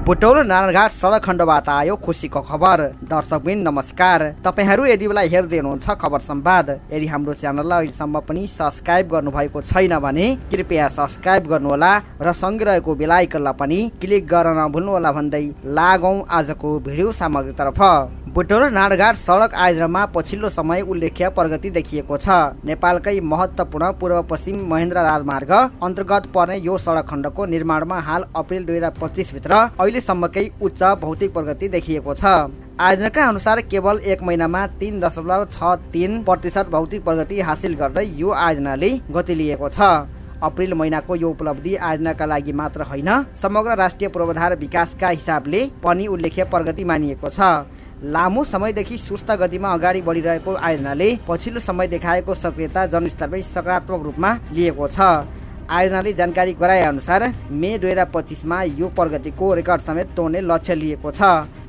बुटवल-नारायणघाट सडक खण्डबाट आयो खुसीको खबर। दर्शकबिन नमस्कार, तपाईहरू यदि बेला हेर्दै हुनुहुन्छ खबर संवाद। यदि हाम्रो च्यानललाई अहिलेसम्म पनि सब्स्क्राइब गर्नुभएको छैन भने कृपया सब्स्क्राइब गर्नुहोला र सँगै रहेको बेल आइकनलाई पनि क्लिक गर्न नभुल्नुहोला भन्दै लागौं आजको भिडियो सामग्रीतर्फ। बुटवल-नारायणघाट सडक आयोजनामा पछिल्लो समय उल्लेख्य प्रगति देखिएको छ। नेपालकै महत्त्वपूर्ण पूर्व पश्चिम महेन्द्र राजमार्ग अन्तर्गत पर्ने यो सडक खण्डको निर्माणमा हाल अप्रिल 2025 भित्र अहिलेसम्मकै उच्च भौतिक प्रगति देखिएको छ। आयोजनाका अनुसार केवल 1 महिनामा 3.63% भौतिक प्रगति हासिल गर्दै यो आयोजनाले गति लिएको छ। अप्रिल महिनाको यो उपलब्धि आयोजनाका लागि मात्र होइन, समग्र राष्ट्रिय पूर्वाधार विकासका हिसाबले पनि उल्लेख्य प्रगति मानिएको छ। लामो समयदेखि सुस्त गतिमा अगाडि बढिरहेको आयोजनाले पछिल्लो समय देखाएको सक्रियता जनस्तरमै सकारात्मक रूपमा लिएको छ। आयोजनाले जानकारी गराए अनुसार मे 2025 मा यो प्रगतिको रेकर्ड समेत तोड्ने लक्ष्य लिएको छ।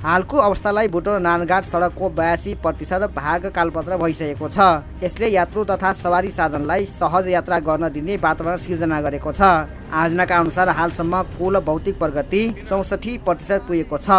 हालको अवस्थालाई बुटवल-नारायणघाट सडकको 82% भाग कालपत्र भइसकेको छ। यसले यात्रु तथा सवारी साधनलाई सहज यात्रा गर्न दिने वातावरण सिर्जना गरेको छ। आयोजनाका अनुसार हालसम्म कुल भौतिक प्रगति 64% पुगेको छ,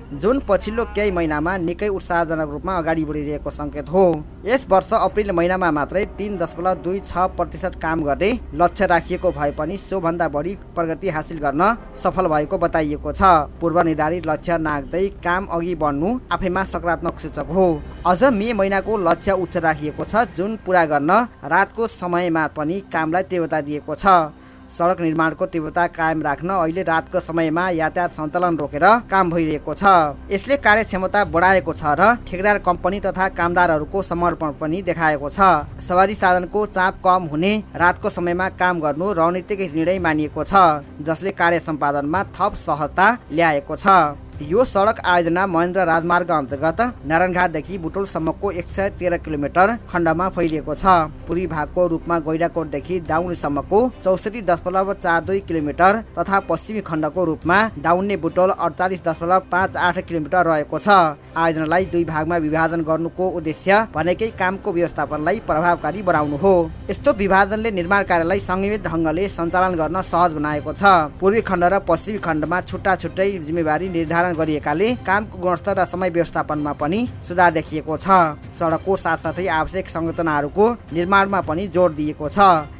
जुन पछिल्लो केही महिनामा निकै उत्साहजनक रूपमा अगाडि बढिरहेको सङ्केत हो। यस वर्ष अप्रिल महिनामा मात्रै 3.26% काम गर्ने लक्ष्य राखिएको भए पनि सोभन्दा बढी प्रगति हासिल गर्न सफल भएको बताइएको छ। पूर्व निर्धारित लक्ष्य नाग्दै काम अघि बढ्नु आफैमा सकारात्मक सूचक हो। अझ मे महिनाको लक्ष्य उच्च राखिएको छ, जुन पूरा गर्न रातको समयमा पनि कामलाई तीव्रता दिएको छ। सडक निर्माणको तीव्रता कायम राख्न अहिले रातको समयमा यातायात सञ्चालन रोकेर काम भइरहेको छ। यसले कार्यक्षमता बढाएको छ र ठेकेदार कम्पनी तथा कामदारहरूको समर्पण पनि देखाएको छ। सवारी साधनको चाप कम हुने रातको समयमा काम गर्नु रणनीतिक निर्णय मानिएको छ, जसले कार्य सम्पादनमा थप सहजता ल्याएको छ। यो सडक आयोजना महेन्द्र राजमार्ग अन्तर्गत नारायणघाटदेखि बुटवलसम्मको 113 किलोमिटर खण्डमा फैलिएको छ। पूर्वी भागको रूपमा गैंडाकोटदेखि दाउनेसम्मको 64.42 किलोमिटर तथा पश्चिमी खण्डको रूपमा दाउन्ने बुटवल 48.58 किलोमिटर रहेको छ। आयोजनालाई दुई भागमा विभाजन गर्नुको उद्देश्य भनेकै कामको व्यवस्थापनलाई प्रभावकारी बनाउनु हो। यस्तो विभाजनले निर्माण कार्यलाई संयमित ढङ्गले सञ्चालन गर्न सहज बनाएको छ। पूर्वी खण्ड र पश्चिमी खण्डमा छुट्टा छुट्टै जिम्मेवारी निर्धारण गरिएकाले कामको गुणस्तर र समय व्यवस्थापनमा पनि सुधार देखिएको छ। सडकको साथसाथै आवश्यक संरचनाहरूको निर्माणमा पनि जोड दिएको छ।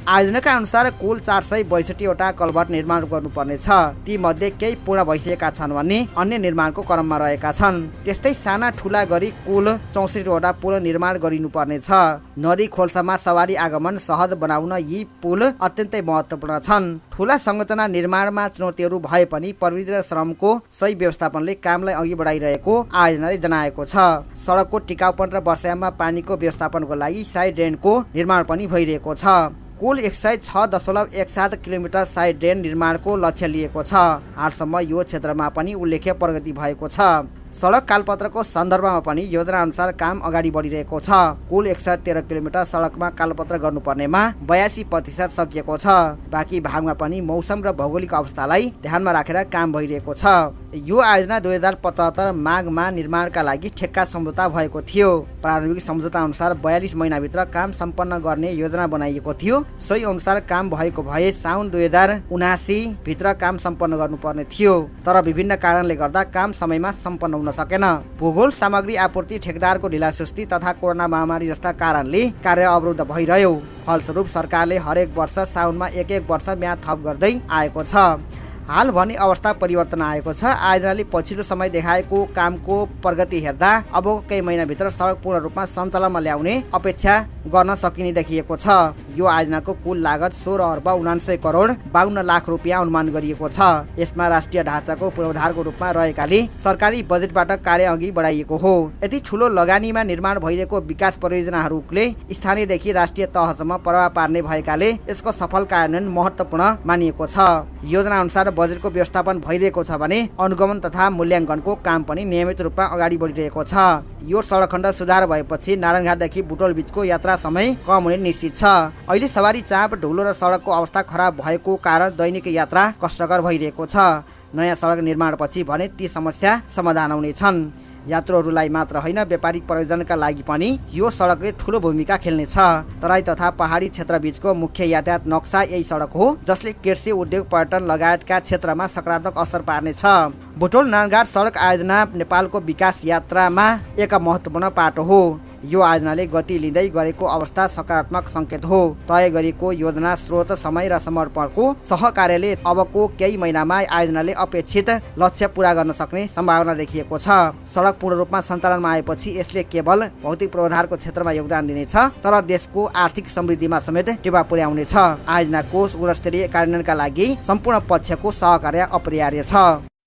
आयोजनाका अनुसार कुल 462 वटा कलभट निर्माण गर्नुपर्नेछ। ती मध्ये केही पूर्ण भइसकेका छन् भने अन्य निर्माणको क्रममा रहेका छन्। त्यस्तै साना ठुला गरी कुल 64 वटा पुल निर्माण गरिनुपर्नेछ। नदी खोल्सामा सवारी आगमन सहज बनाउन यी पुल अत्यन्तै महत्त्वपूर्ण छन्। ठुला संरचना निर्माणमा चुनौतीहरू भए पनि प्रविधि र श्रमको सही व्यवस्थापनले कामलाई अघि बढाइरहेको आयोजनाले जनाएको छ। सडकको टिकाउपन र वर्षायाममा पानीको व्यवस्थापनको लागि साइड ड्रेनको निर्माण पनि भइरहेको छ। कुल 106.17 किलोमिटर साइड ड्रेन निर्माणको लक्ष्य लिएको छ। हालसम्म यो क्षेत्रमा पनि उल्लेख्य प्रगति भएको छ। सडक कालपत्रको सन्दर्भमा पनि योजना अनुसार काम अगाडि बढिरहेको छ। कुल 113 किलोमिटर सडकमा कालपत्र गर्नुपर्नेमा 82% सकिएको छ। बाँकी भागमा पनि मौसम र भौगोलिक अवस्थालाई ध्यानमा राखेर काम भइरहेको छ। यो आयोजना 2075 माघमा निर्माणका लागि ठेक्का सम्झौता भएको थियो। प्रारम्भिक सम्झौता अनुसार 42 महिनाभित्र काम सम्पन्न गर्ने योजना बनाइएको थियो। सोही अनुसार काम भएको भए साउन 2079 भित्र काम सम्पन्न गर्नुपर्ने थियो, तर विभिन्न कारणले गर्दा काम समयमा सम्पन्न हुन सकेन। भूगोल, सामग्री आपूर्ति, ठेकेदारको ढिलासुस्ती तथा कोरोना महामारी जस्ता कारणले कार्य अवरुद्ध भइरह्यो। फलस्वरूप सरकारले हरेक वर्ष साउनमा एक वर्ष म्याद थप गर्दै आएको छ। हाल भने अवस्था परिवर्तन आएको छ। आयोजनाले पछिल्लो समय देखाएको कामको प्रगति हेर्दा अबको केही महिनाभित्र सडक पूर्ण रूपमा सञ्चालनमा ल्याउने अपेक्षा गर्न सकिने देखिएको छ। यो आयोजनाको कुल लागत 16.79 करोड 52 लाख रुपियाँ अनुमान गरिएको छ। यसमा राष्ट्रिय ढाँचाको पूर्वाधारको रूपमा रहेकाले सरकारी बजेटबाट कार्य अघि बढाइएको हो। यति ठुलो लगानीमा निर्माण भइरहेको विकास परियोजनाहरूले स्थानीयदेखि राष्ट्रिय तहसम्म प्रभाव पार्ने भएकाले यसको सफल कार्यान्वयन महत्त्वपूर्ण मानिएको छ। योजना अनुसार बजेटको व्यवस्थापन भइरहेको छ भने अनुगमन तथा मूल्याङ्कनको काम पनि नियमित रूपमा अगाडि बढिरहेको छ। यो सडक खण्ड सुधार भएपछि नारायणघाटदेखि बुटवल बीचको यात्रा समय कम हुने निश्चित छ। अहिले सवारी चाप, ढुलो र सडकको अवस्था खराब भएको कारण दैनिक यात्रा कष्टकर भइरहेको छ। नयाँ सडक निर्माणपछि भने ती समस्या समाधान हुनेछन्। यात्रुहरूलाई मात्र होइन व्यापारिक प्रयोजनका लागि पनि यो सडकले ठूलो भूमिका खेल्नेछ। तराई तथा पहाडी क्षेत्रबीचको मुख्य यातायात नक्सा यही सडक हो जसले कृषि, उद्योग, पर्यटन लगायतका क्षेत्रमा सकारात्मक असर पार्नेछ। बुटवल-नारायणघाट सडक आयोजना नेपालको विकास यात्रामा एक महत्त्वपूर्ण पाटो हो। यो आयोजनाले गति लिँदै गरेको अवस्था सकारात्मक सङ्केत हो। तय गरेको योजना, स्रोत, समय र समर्पणको सहकार्यले अबको केही महिनामा आयोजनाले अपेक्षित लक्ष्य पूरा गर्न सक्ने सम्भावना देखिएको छ। सडक पूर्ण रूपमा सञ्चालनमा आएपछि यसले केवल भौतिक पूर्वाधारको क्षेत्रमा योगदान दिनेछ तर देशको आर्थिक समृद्धिमा समेत टेवा पुर्याउनेछ। आयोजनाको गुणस्तरीय कार्यान्वयनका लागि सम्पूर्ण पक्षको सहकार्य अपरिहार्य छ।